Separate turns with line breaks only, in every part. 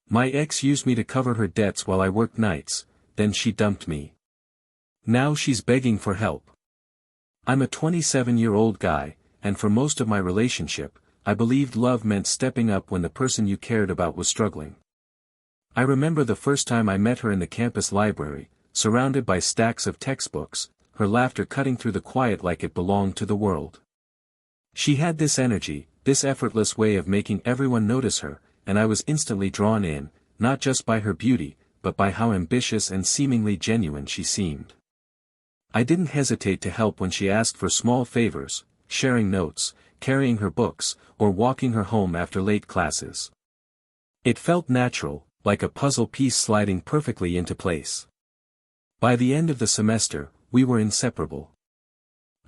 My ex used me to cover her debts while I worked nights, then she dumped me. Now she's begging for help. I'm a 27-year-old guy, and for most of my relationship, I believed love meant stepping up when the person you cared about was struggling. I remember the first time I met her in the campus library, surrounded by stacks of textbooks, her laughter cutting through the quiet like it belonged to the world. She had this energy, this effortless way of making everyone notice her, and I was instantly drawn in, not just by her beauty, but by how ambitious and seemingly genuine she seemed. I didn't hesitate to help when she asked for small favors, sharing notes, carrying her books, or walking her home after late classes. It felt natural, like a puzzle piece sliding perfectly into place. By the end of the semester, we were inseparable.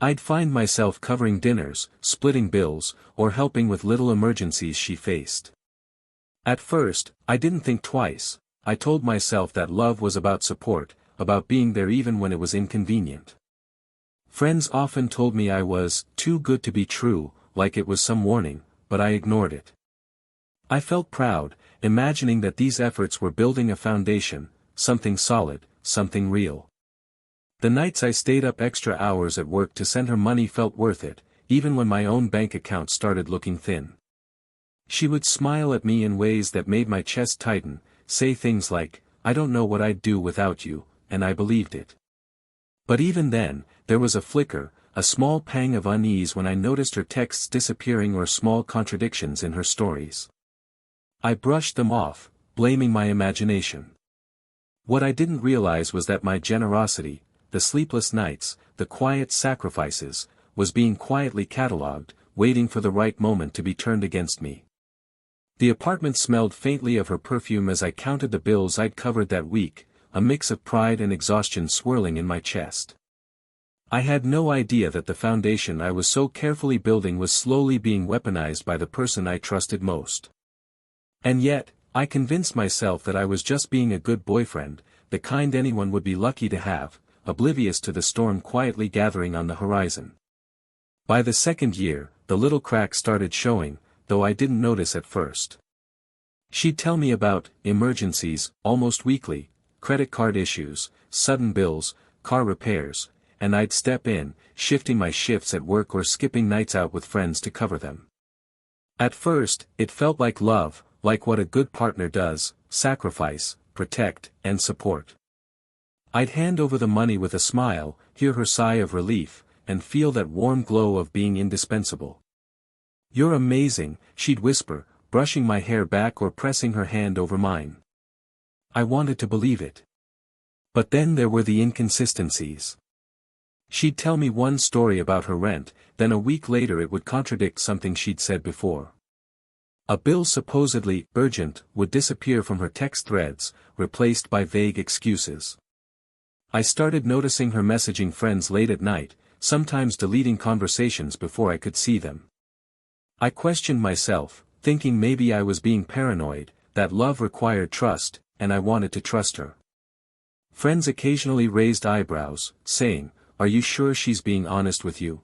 I'd find myself covering dinners, splitting bills, or helping with little emergencies she faced. At first, I didn't think twice. I told myself that love was about support, about being there even when it was inconvenient. Friends often told me I was too good to be true, like it was some warning, but I ignored it. I felt proud, imagining that these efforts were building a foundation, something solid, something real. The nights I stayed up extra hours at work to send her money felt worth it, even when my own bank account started looking thin. She would smile at me in ways that made my chest tighten, say things like, "I don't know what I'd do without you," and I believed it. But even then, there was a flicker, a small pang of unease when I noticed her texts disappearing or small contradictions in her stories. I brushed them off, blaming my imagination. What I didn't realize was that my generosity, the sleepless nights, the quiet sacrifices, was being quietly catalogued, waiting for the right moment to be turned against me. The apartment smelled faintly of her perfume as I counted the bills I'd covered that week, a mix of pride and exhaustion swirling in my chest. I had no idea that the foundation I was so carefully building was slowly being weaponized by the person I trusted most. And yet, I convinced myself that I was just being a good boyfriend, the kind anyone would be lucky to have, oblivious to the storm quietly gathering on the horizon. By the second year, the little cracks started showing, though I didn't notice at first. She'd tell me about emergencies, almost weekly, credit card issues, sudden bills, car repairs, and I'd step in, shifting my shifts at work or skipping nights out with friends to cover them. At first, it felt like love, like what a good partner does, sacrifice, protect, and support. I'd hand over the money with a smile, hear her sigh of relief, and feel that warm glow of being indispensable. "You're amazing," she'd whisper, brushing my hair back or pressing her hand over mine. I wanted to believe it. But then there were the inconsistencies. She'd tell me one story about her rent, then a week later it would contradict something she'd said before. A bill supposedly urgent would disappear from her text threads, replaced by vague excuses. I started noticing her messaging friends late at night, sometimes deleting conversations before I could see them. I questioned myself, thinking maybe I was being paranoid, that love required trust, and I wanted to trust her. Friends occasionally raised eyebrows, saying, "Are you sure she's being honest with you?"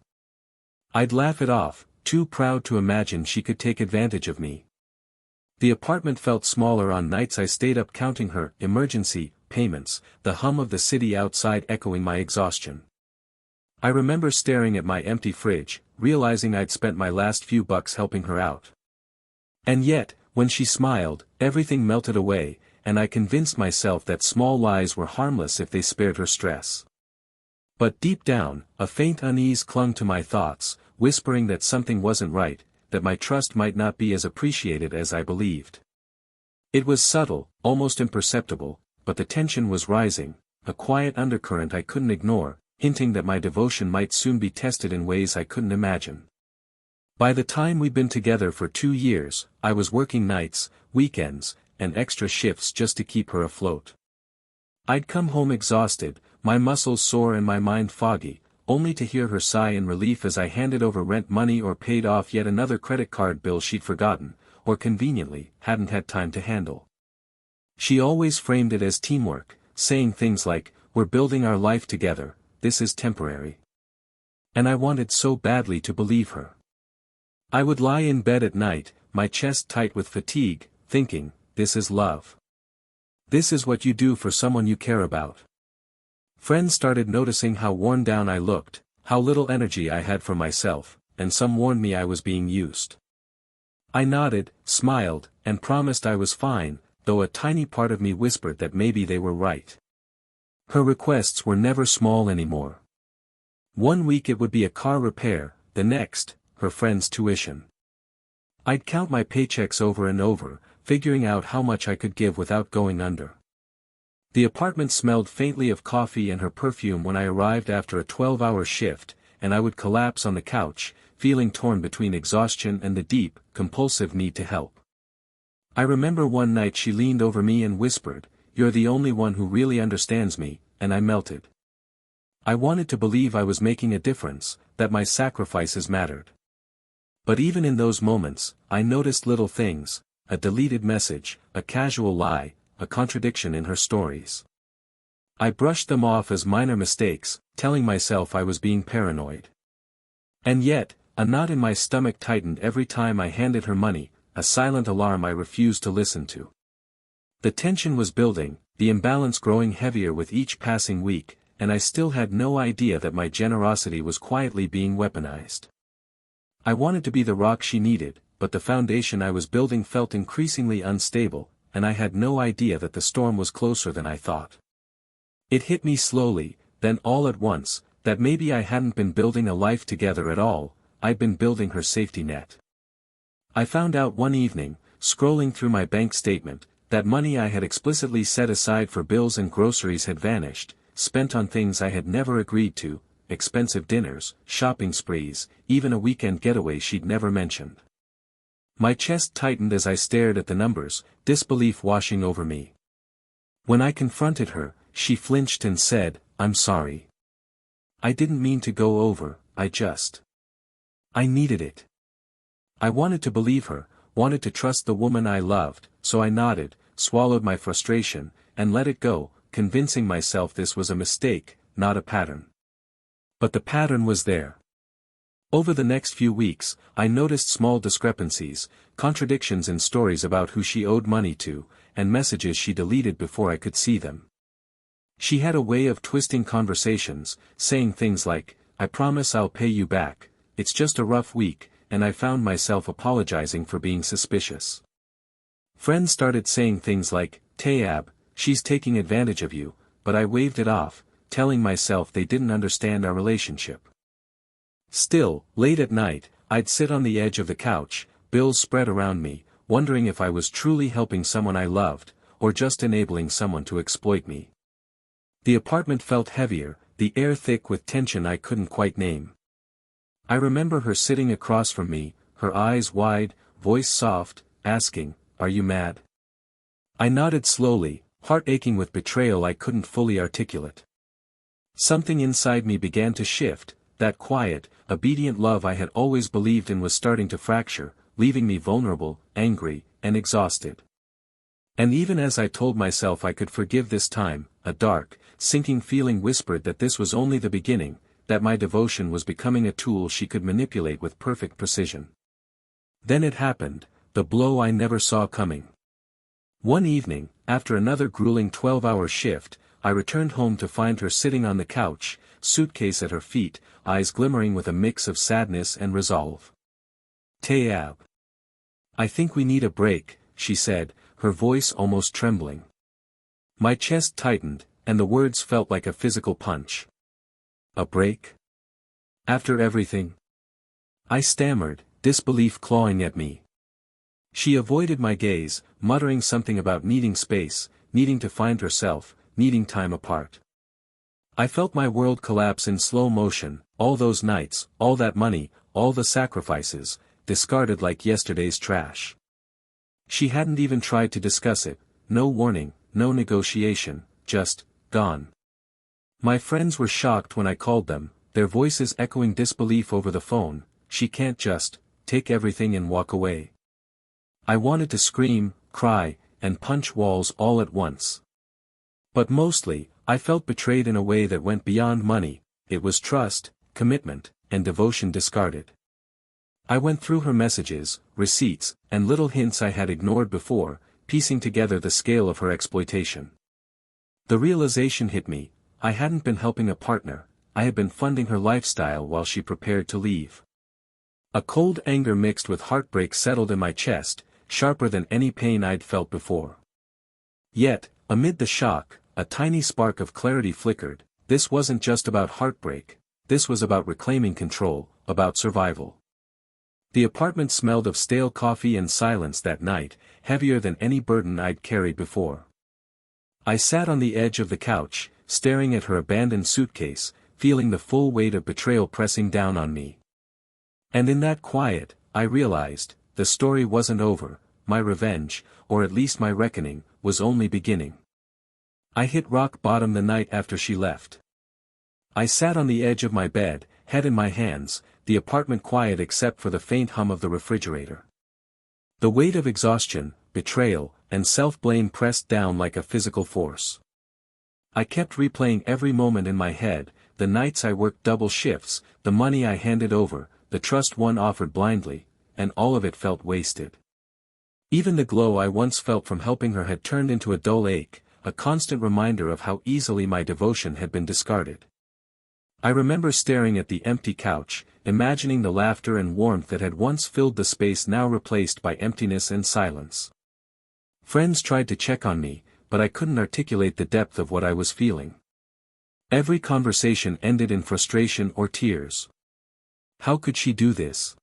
I'd laugh it off, too proud to imagine she could take advantage of me. The apartment felt smaller on nights I stayed up counting her emergency payments, the hum of the city outside echoing my exhaustion. I remember staring at my empty fridge, realizing I'd spent my last few bucks helping her out. And yet, when she smiled, everything melted away, and I convinced myself that small lies were harmless if they spared her stress. But deep down, a faint unease clung to my thoughts, whispering that something wasn't right, that my trust might not be as appreciated as I believed. It was subtle, almost imperceptible, but the tension was rising, a quiet undercurrent I couldn't ignore, hinting that my devotion might soon be tested in ways I couldn't imagine. By the time we'd been together for 2 years, I was working nights, weekends, and extra shifts just to keep her afloat. I'd come home exhausted, my muscles sore and my mind foggy, only to hear her sigh in relief as I handed over rent money or paid off yet another credit card bill she'd forgotten, or conveniently, hadn't had time to handle. She always framed it as teamwork, saying things like, "We're building our life together, this is temporary." And I wanted so badly to believe her. I would lie in bed at night, my chest tight with fatigue, thinking, this is love. This is what you do for someone you care about. Friends started noticing how worn down I looked, how little energy I had for myself, and some warned me I was being used. I nodded, smiled, and promised I was fine, though a tiny part of me whispered that maybe they were right. Her requests were never small anymore. One week it would be a car repair, the next, her friend's tuition. I'd count my paychecks over and over, figuring out how much I could give without going under. The apartment smelled faintly of coffee and her perfume when I arrived after a 12-hour shift, and I would collapse on the couch, feeling torn between exhaustion and the deep, compulsive need to help. I remember one night she leaned over me and whispered, "You're the only one who really understands me," and I melted. I wanted to believe I was making a difference, that my sacrifices mattered. But even in those moments, I noticed little things, a deleted message, a casual lie, a contradiction in her stories. I brushed them off as minor mistakes, telling myself I was being paranoid. And yet, a knot in my stomach tightened every time I handed her money, a silent alarm I refused to listen to. The tension was building, the imbalance growing heavier with each passing week, and I still had no idea that my generosity was quietly being weaponized. I wanted to be the rock she needed, but the foundation I was building felt increasingly unstable, and I had no idea that the storm was closer than I thought. It hit me slowly, then all at once, that maybe I hadn't been building a life together at all, I'd been building her safety net. I found out one evening, scrolling through my bank statement, that money I had explicitly set aside for bills and groceries had vanished, spent on things I had never agreed to, expensive dinners, shopping sprees, even a weekend getaway she'd never mentioned. My chest tightened as I stared at the numbers, disbelief washing over me. When I confronted her, she flinched and said, "I'm sorry. I didn't mean to go over, I needed it." I wanted to believe her, wanted to trust the woman I loved, so I nodded, swallowed my frustration, and let it go, convincing myself this was a mistake, not a pattern. But the pattern was there. Over the next few weeks, I noticed small discrepancies, contradictions in stories about who she owed money to, and messages she deleted before I could see them. She had a way of twisting conversations, saying things like, "I promise I'll pay you back, it's just a rough week," and I found myself apologizing for being suspicious. Friends started saying things like, "Tayab, she's taking advantage of you," but I waved it off, telling myself they didn't understand our relationship. Still, late at night, I'd sit on the edge of the couch, bills spread around me, wondering if I was truly helping someone I loved, or just enabling someone to exploit me. The apartment felt heavier, the air thick with tension I couldn't quite name. I remember her sitting across from me, her eyes wide, voice soft, asking, "Are you mad?" I nodded slowly, heart aching with betrayal I couldn't fully articulate. Something inside me began to shift, that quiet, obedient love I had always believed in was starting to fracture, leaving me vulnerable, angry, and exhausted. And even as I told myself I could forgive this time, a dark, sinking feeling whispered that this was only the beginning, that my devotion was becoming a tool she could manipulate with perfect precision. Then it happened, the blow I never saw coming. One evening, after another grueling 12-hour shift, I returned home to find her sitting on the couch, suitcase at her feet, eyes glimmering with a mix of sadness and resolve. "Tayab. I think we need a break," she said, her voice almost trembling. My chest tightened, and the words felt like a physical punch. "A break? After everything?" I stammered, disbelief clawing at me. She avoided my gaze, muttering something about needing space, needing to find herself, needing time apart. I felt my world collapse in slow motion, all those nights, all that money, all the sacrifices, discarded like yesterday's trash. She hadn't even tried to discuss it, no warning, no negotiation, just, gone. My friends were shocked when I called them, their voices echoing disbelief over the phone. "She can't just take everything and walk away." I wanted to scream, cry, and punch walls all at once. But mostly, I felt betrayed in a way that went beyond money. It was trust, commitment, and devotion discarded. I went through her messages, receipts, and little hints I had ignored before, piecing together the scale of her exploitation. The realization hit me: I hadn't been helping a partner, I had been funding her lifestyle while she prepared to leave. A cold anger mixed with heartbreak settled in my chest, sharper than any pain I'd felt before. Yet, amid the shock, a tiny spark of clarity flickered. This wasn't just about heartbreak, this was about reclaiming control, about survival. The apartment smelled of stale coffee and silence that night, heavier than any burden I'd carried before. I sat on the edge of the couch, staring at her abandoned suitcase, feeling the full weight of betrayal pressing down on me. And in that quiet, I realized, the story wasn't over, my revenge, or at least my reckoning, was only beginning. I hit rock bottom the night after she left. I sat on the edge of my bed, head in my hands, the apartment quiet except for the faint hum of the refrigerator. The weight of exhaustion, betrayal, and self-blame pressed down like a physical force. I kept replaying every moment in my head: the nights I worked double shifts, the money I handed over, the trust one offered blindly, and all of it felt wasted. Even the glow I once felt from helping her had turned into a dull ache, a constant reminder of how easily my devotion had been discarded. I remember staring at the empty couch, imagining the laughter and warmth that had once filled the space now replaced by emptiness and silence. Friends tried to check on me, but I couldn't articulate the depth of what I was feeling. Every conversation ended in frustration or tears. How could she do this?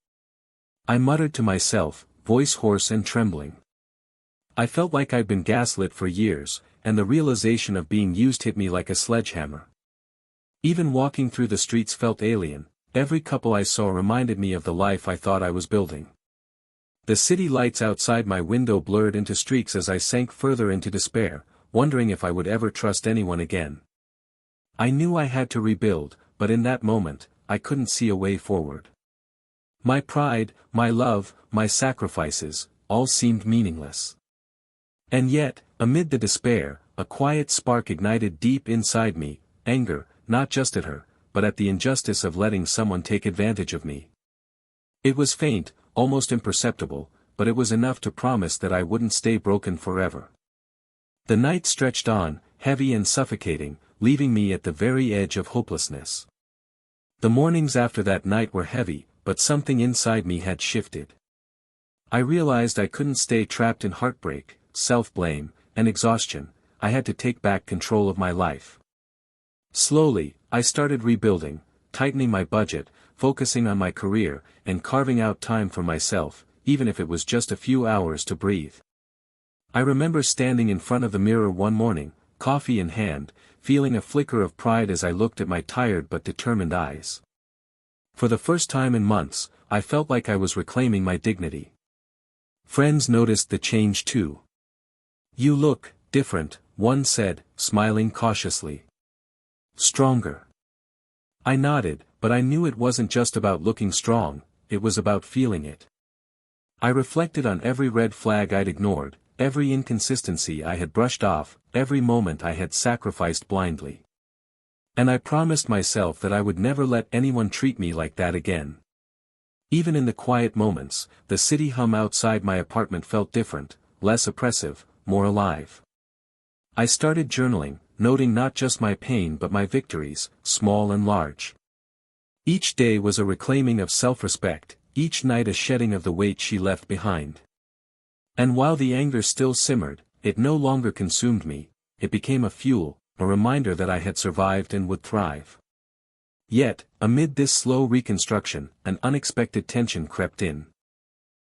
I muttered to myself, voice hoarse and trembling. I felt like I'd been gaslit for years, and the realization of being used hit me like a sledgehammer. Even walking through the streets felt alien. Every couple I saw reminded me of the life I thought I was building. The city lights outside my window blurred into streaks as I sank further into despair, wondering if I would ever trust anyone again. I knew I had to rebuild, but in that moment, I couldn't see a way forward. My pride, my love, my sacrifices, all seemed meaningless. And yet, amid the despair, a quiet spark ignited deep inside me: anger, not just at her, but at the injustice of letting someone take advantage of me. It was faint, almost imperceptible, but it was enough to promise that I wouldn't stay broken forever. The night stretched on, heavy and suffocating, leaving me at the very edge of hopelessness. The mornings after that night were heavy, but something inside me had shifted. I realized I couldn't stay trapped in heartbreak, self-blame, and exhaustion. I had to take back control of my life. Slowly, I started rebuilding, tightening my budget, focusing on my career, and carving out time for myself, even if it was just a few hours to breathe. I remember standing in front of the mirror one morning, coffee in hand, feeling a flicker of pride as I looked at my tired but determined eyes. For the first time in months, I felt like I was reclaiming my dignity. Friends noticed the change too. "You look different," one said, smiling cautiously. "Stronger." I nodded, but I knew it wasn't just about looking strong, it was about feeling it. I reflected on every red flag I'd ignored, every inconsistency I had brushed off, every moment I had sacrificed blindly. And I promised myself that I would never let anyone treat me like that again. Even in the quiet moments, the city hum outside my apartment felt different, less oppressive, more alive. I started journaling, noting not just my pain but my victories, small and large. Each day was a reclaiming of self-respect, each night a shedding of the weight she left behind. And while the anger still simmered, it no longer consumed me, it became a fuel, a reminder that I had survived and would thrive. Yet, amid this slow reconstruction, an unexpected tension crept in.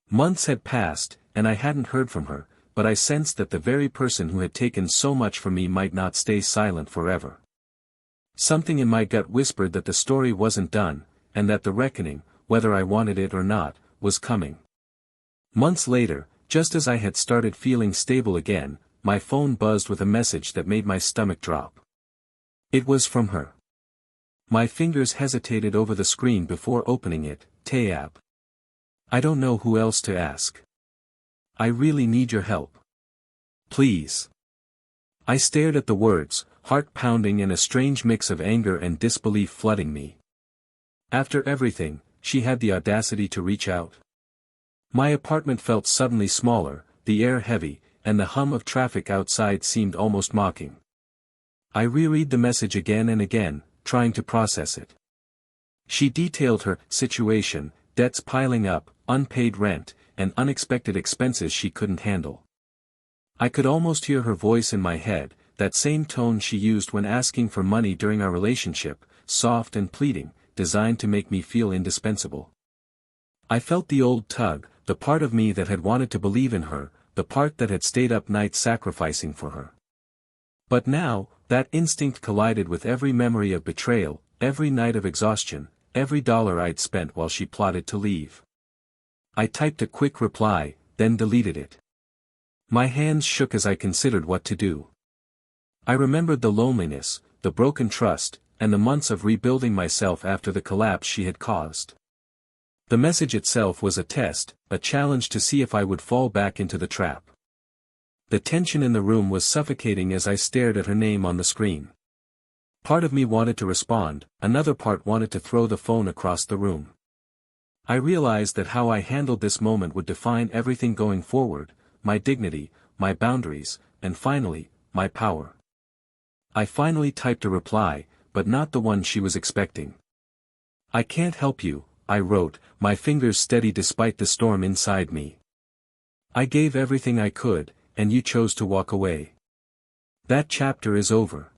Months had passed, and I hadn't heard from her, but I sensed that the very person who had taken so much from me might not stay silent forever. Something in my gut whispered that the story wasn't done, and that the reckoning, whether I wanted it or not, was coming. Months later, just as I had started feeling stable again, my phone buzzed with a message that made my stomach drop. It was from her. My fingers hesitated over the screen before opening it. "Tayab. I don't know who else to ask. I really need your help. Please." I stared at the words, heart pounding and a strange mix of anger and disbelief flooding me. After everything, she had the audacity to reach out. My apartment felt suddenly smaller, the air heavy, and the hum of traffic outside seemed almost mocking. I reread the message again and again, trying to process it. She detailed her situation, debts piling up, unpaid rent, and unexpected expenses she couldn't handle. I could almost hear her voice in my head, that same tone she used when asking for money during our relationship, soft and pleading, designed to make me feel indispensable. I felt the old tug, the part of me that had wanted to believe in her, the part that had stayed up nights sacrificing for her. But now, that instinct collided with every memory of betrayal, every night of exhaustion, every dollar I'd spent while she plotted to leave. I typed a quick reply, then deleted it. My hands shook as I considered what to do. I remembered the loneliness, the broken trust, and the months of rebuilding myself after the collapse she had caused. The message itself was a test, a challenge to see if I would fall back into the trap. The tension in the room was suffocating as I stared at her name on the screen. Part of me wanted to respond, another part wanted to throw the phone across the room. I realized that how I handled this moment would define everything going forward, my dignity, my boundaries, and finally, my power. I finally typed a reply, but not the one she was expecting. "I can't help you," I wrote, my fingers steady despite the storm inside me. "I gave everything I could, and you chose to walk away. That chapter is over."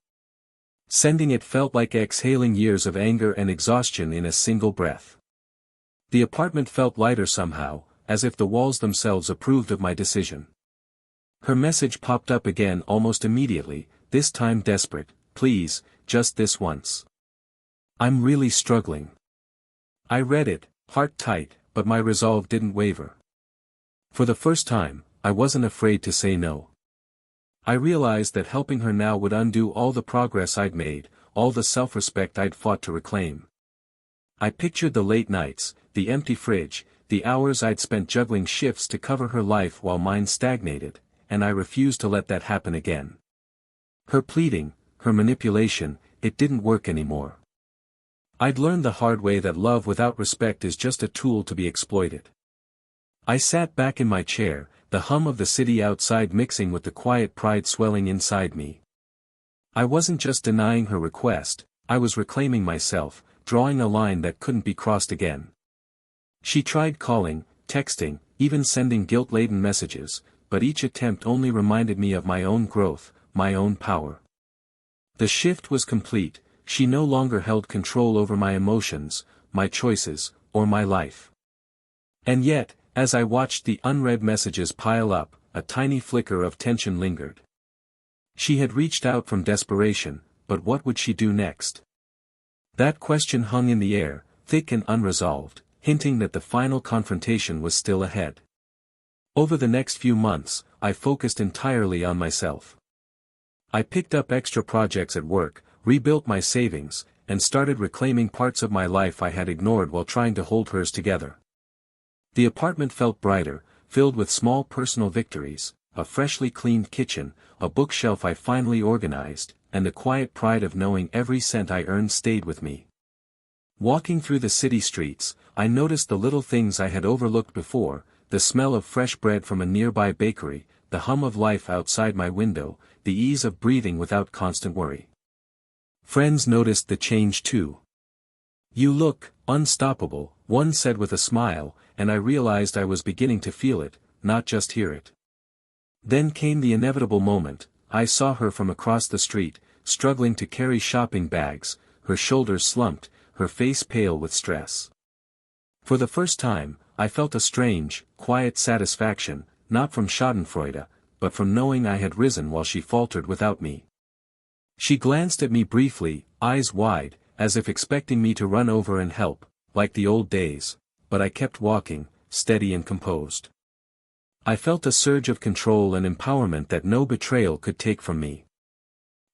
Sending it felt like exhaling years of anger and exhaustion in a single breath. The apartment felt lighter somehow, as if the walls themselves approved of my decision. Her message popped up again almost immediately, this time desperate, "Please, just this once. I'm really struggling." I read it, heart tight, but my resolve didn't waver. For the first time, I wasn't afraid to say no. I realized that helping her now would undo all the progress I'd made, all the self-respect I'd fought to reclaim. I pictured the late nights, the empty fridge, the hours I'd spent juggling shifts to cover her life while mine stagnated, and I refused to let that happen again. Her pleading, her manipulation, it didn't work anymore. I'd learned the hard way that love without respect is just a tool to be exploited. I sat back in my chair, the hum of the city outside mixing with the quiet pride swelling inside me. I wasn't just denying her request, I was reclaiming myself, drawing a line that couldn't be crossed again. She tried calling, texting, even sending guilt-laden messages, but each attempt only reminded me of my own growth, my own power. The shift was complete, she no longer held control over my emotions, my choices, or my life. And yet, as I watched the unread messages pile up, a tiny flicker of tension lingered. She had reached out from desperation, but what would she do next? That question hung in the air, thick and unresolved, hinting that the final confrontation was still ahead. Over the next few months, I focused entirely on myself. I picked up extra projects at work, rebuilt my savings, and started reclaiming parts of my life I had ignored while trying to hold hers together. The apartment felt brighter, filled with small personal victories, a freshly cleaned kitchen, a bookshelf I finally organized, and the quiet pride of knowing every cent I earned stayed with me. Walking through the city streets, I noticed the little things I had overlooked before, the smell of fresh bread from a nearby bakery, the hum of life outside my window, the ease of breathing without constant worry. Friends noticed the change too. "You look unstoppable," one said with a smile, and I realized I was beginning to feel it, not just hear it. Then came the inevitable moment. I saw her from across the street, struggling to carry shopping bags, her shoulders slumped, her face pale with stress. For the first time, I felt a strange, quiet satisfaction, not from schadenfreude, but from knowing I had risen while she faltered without me. She glanced at me briefly, eyes wide, as if expecting me to run over and help, like the old days, but I kept walking, steady and composed. I felt a surge of control and empowerment that no betrayal could take from me.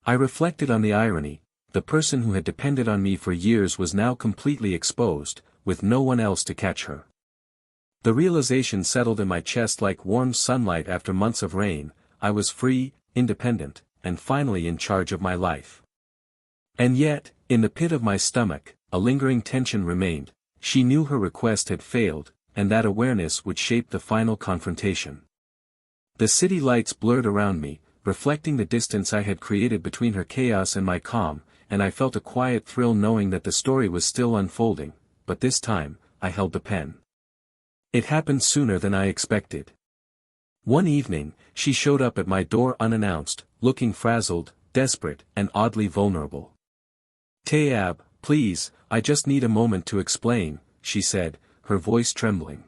I reflected on the irony. The person who had depended on me for years was now completely exposed, with no one else to catch her. The realization settled in my chest like warm sunlight after months of rain. I was free, independent, and finally in charge of my life. And yet, in the pit of my stomach, a lingering tension remained. She knew her request had failed, and that awareness would shape the final confrontation. The city lights blurred around me, reflecting the distance I had created between her chaos and my calm, and I felt a quiet thrill knowing that the story was still unfolding, but this time, I held the pen. It happened sooner than I expected. One evening, she showed up at my door unannounced, looking frazzled, desperate, and oddly vulnerable. "Tayab, please, I just need a moment to explain," she said, her voice trembling.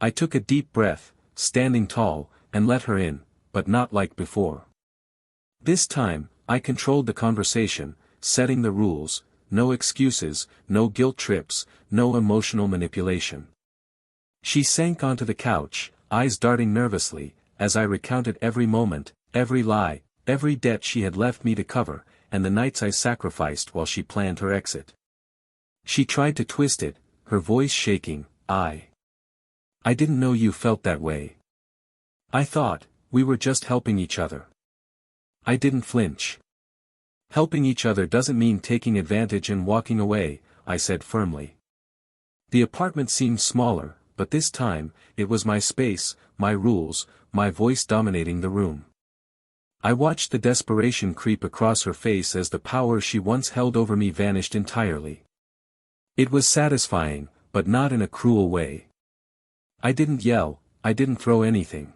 I took a deep breath, standing tall, and let her in, but not like before. This time, I controlled the conversation, setting the rules: no excuses, no guilt trips, no emotional manipulation. She sank onto the couch, eyes darting nervously, as I recounted every moment, every lie, every debt she had left me to cover, and the nights I sacrificed while she planned her exit. She tried to twist it, her voice shaking. I didn't know you felt that way. I thought, we were just helping each other." I didn't flinch. "Helping each other doesn't mean taking advantage and walking away," I said firmly. The apartment seemed smaller, but this time, it was my space, my rules, my voice dominating the room. I watched the desperation creep across her face as the power she once held over me vanished entirely. It was satisfying, but not in a cruel way. I didn't yell, I didn't throw anything.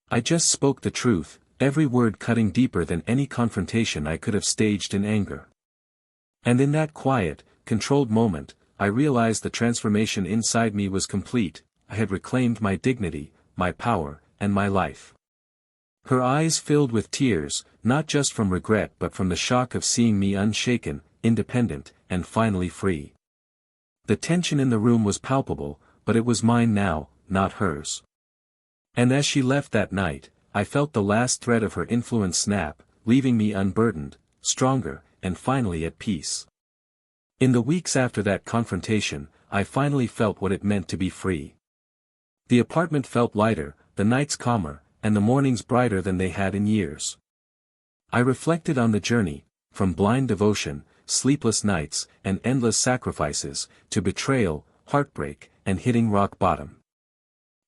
I just spoke the truth, every word cutting deeper than any confrontation I could have staged in anger. And in that quiet, controlled moment, I realized the transformation inside me was complete. I had reclaimed my dignity, my power, and my life. Her eyes filled with tears, not just from regret but from the shock of seeing me unshaken, independent, and finally free. The tension in the room was palpable, but it was mine now, not hers. And as she left that night, I felt the last thread of her influence snap, leaving me unburdened, stronger, and finally at peace. In the weeks after that confrontation, I finally felt what it meant to be free. The apartment felt lighter, the nights calmer, and the mornings brighter than they had in years. I reflected on the journey, from blind devotion, sleepless nights, and endless sacrifices, to betrayal, heartbreak, and hitting rock bottom.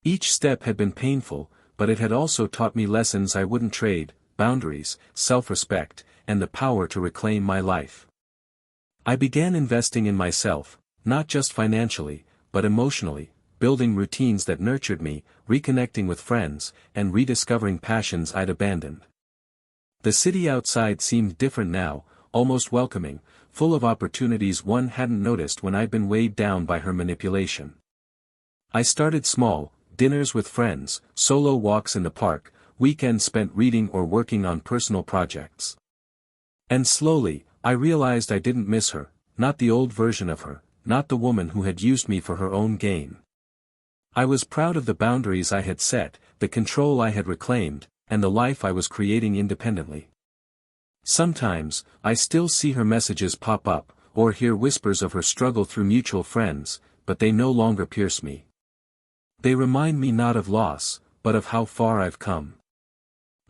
Each step had been painful, but it had also taught me lessons I wouldn't trade: boundaries, self-respect, and the power to reclaim my life. I began investing in myself, not just financially, but emotionally, building routines that nurtured me, reconnecting with friends, and rediscovering passions I'd abandoned. The city outside seemed different now, almost welcoming, full of opportunities one hadn't noticed when I'd been weighed down by her manipulation. I started small: dinners with friends, solo walks in the park, weekends spent reading or working on personal projects. And slowly, I realized I didn't miss her, not the old version of her, not the woman who had used me for her own gain. I was proud of the boundaries I had set, the control I had reclaimed, and the life I was creating independently. Sometimes, I still see her messages pop up, or hear whispers of her struggle through mutual friends, but they no longer pierce me. They remind me not of loss, but of how far I've come.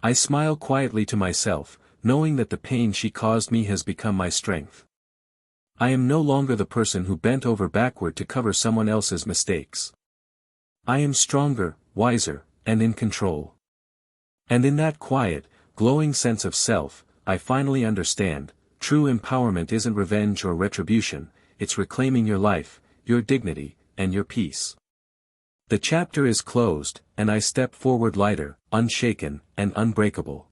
I smile quietly to myself, knowing that the pain she caused me has become my strength. I am no longer the person who bent over backward to cover someone else's mistakes. I am stronger, wiser, and in control. And in that quiet, glowing sense of self, I finally understand: true empowerment isn't revenge or retribution, it's reclaiming your life, your dignity, and your peace. The chapter is closed, and I step forward lighter, unshaken, and unbreakable.